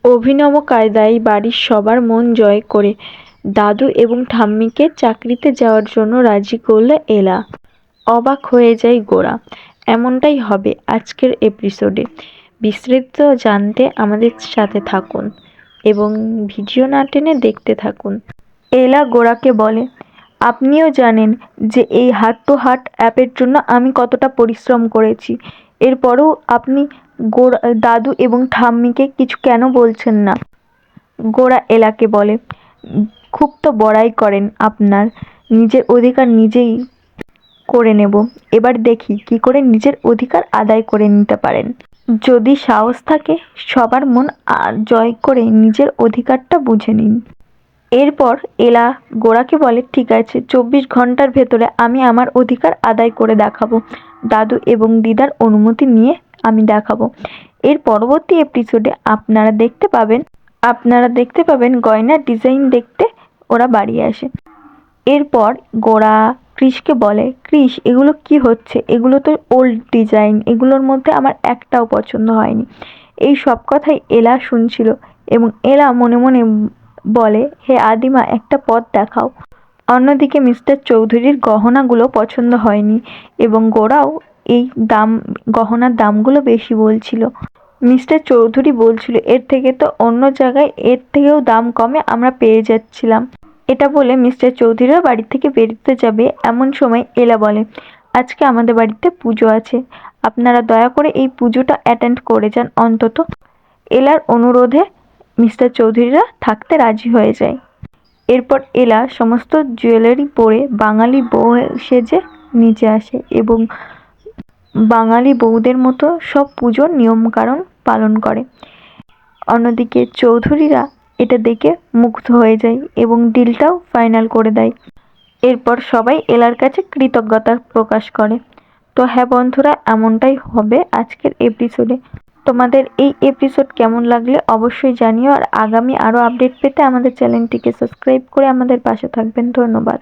অভিনব কায়দায় বাড়ির সবার মন জয় করে দাদু এবং ঠাম্মিকে চাকরিতে যাওয়ার জন্য রাজি করল এলা। অবাক হয়ে যায় গোরা। এমনটাই হবে আজকের এপিসোডে। বিস্তারিত জানতে আমাদের সাথে থাকুন এবং ভিডিও না টেনে দেখতে থাকুন। এলা গোরাকে বলে, আপনিও জানেন যে এই হার্ট টু হার্ট অ্যাপের জন্য আমি কতটা পরিশ্রম করেছি। এরপরেও আপনি দাদু এবং ঠাম্মিকে কিছু কেন বলছেন না? গোরা এলাকে বলে, খুব তো বড়াই করেন আপনার। নিজের অধিকার নিজেই করে নেব। এবার দেখি কি করে নিজের অধিকার আদায় করে নিতে পারেন। যদি সাহস থাকে সবার মন জয় করে নিজের অধিকারটা বুঝে নিন। এরপর এলা গোরাকে বলে, ঠিক আছে, 24 ঘন্টার ভেতরে আমি আমার অধিকার আদায় করে দেখাবো। দাদু এবং দিদার অনুমতি নিয়ে আমি দেখাবো। এর পরবর্তী এপিসোডে আপনারা দেখতে পাবেন গয়নার ডিজাইন দেখতে ওরা বাড়ি আসে। এরপর গোরা কৃষকে বলে, কৃষ, এগুলো কি হচ্ছে? এগুলো তো ওল্ড ডিজাইন, এগুলোর মধ্যে আমার একটাও পছন্দ হয়নি। এই সব কথাই এলা শুনছিল এবং এলা মনে মনে বলে, হে আদিমা, একটা পথ দেখাও। অন্যদিকে মিস্টার চৌধুরীর গহনাগুলো পছন্দ হয়নি এবং গোরাও এই গহনার দামগুলো বেশি বলছিল। মিস্টার চৌধুরী বলছিল, এর থেকে তো অন্য জায়গায় এর থেকেও দাম কমে আমরা পেয়ে যাচ্ছিলাম। এটা বলে মিস্টার চৌধুরীরা বাড়ি থেকে বেরোতে যাবে। এমন সময় এলা বলে, আজকে আমাদের বাড়িতে পুজো আছে, আপনারা দয়া করে এই পুজোটা অ্যাটেন্ড করে যান অন্তত। এলার অনুরোধে মিস্টার চৌধুরীরা থাকতে রাজি হয়ে যায়। এরপর এলা সমস্ত জুয়েলারি পরে বাঙালি বউ সেজে নিচে আসে এবং বাঙালি বউদের মতো সব পুজোর নিয়মকানুন পালন করে। অন্যদিকে চৌধুরীরা এটা দেখে মুগ্ধ হয়ে যায় এবং ডিলটাও ফাইনাল করে দেয়। এরপর সবাই এলার কাছে কৃতজ্ঞতা প্রকাশ করে। তো হ্যাঁ বন্ধুরা, এমনটাই হবে আজকের এপিসোডে। তোমাদের এই এপিসোড কেমন লাগলে অবশ্যই জানিও। আর আগামী আরও আপডেট পেতে আমাদের চ্যানেলটিকে সাবস্ক্রাইব করে আমাদের পাশে থাকবেন। ধন্যবাদ।